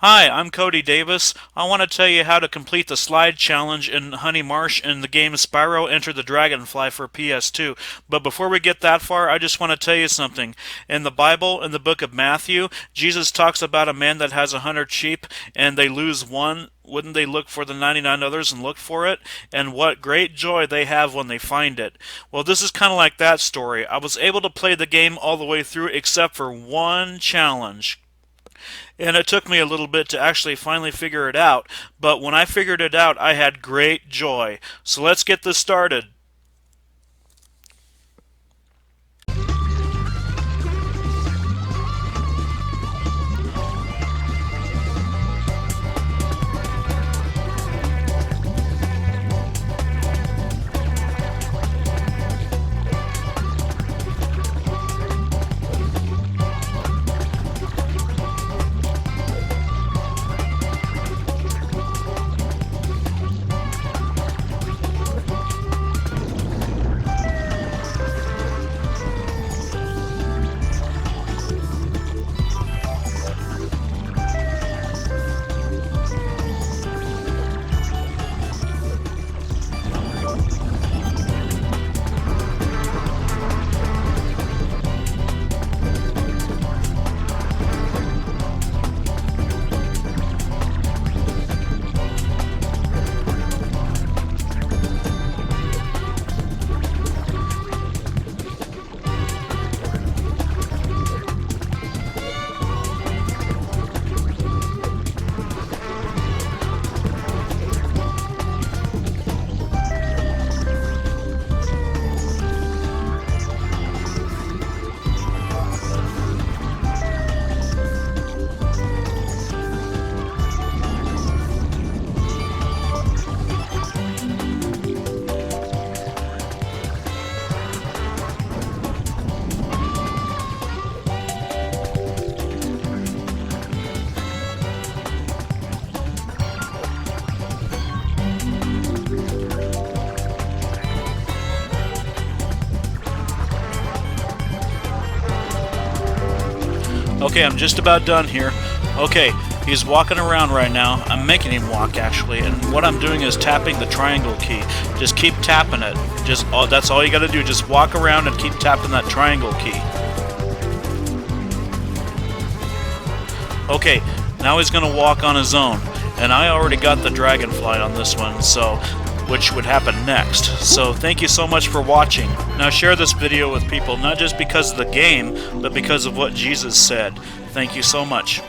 Hi, I'm Cody Davis. I want to tell you how to complete the slide challenge in Honey Marsh in the game Spyro Enter the Dragonfly for PS2. But before we get that far, I just want to tell you something. In the Bible, in the book of Matthew, Jesus talks about a man that has 100 sheep and they lose one. Wouldn't they look for the 99 others and look for it? And what great joy they have when they find it. Well, this is kind of like that story. I was able to play the game all the way through except for one challenge. And it took me a little bit to actually finally figure it out, but when I figured it out, I had great joy. So let's get this started. Okay, I'm just about done here. Okay, he's walking around right now. I'm making him walk, actually, and what I'm doing is tapping the triangle key. Just keep tapping it. That's all you gotta do. Just walk around and keep tapping that triangle key. Okay, now he's gonna walk on his own, and I already got the dragonfly on this one, so which would happen next. So thank you so much for watching. Now share this video with people, not just because of the game, but because of what Jesus said. Thank you so much.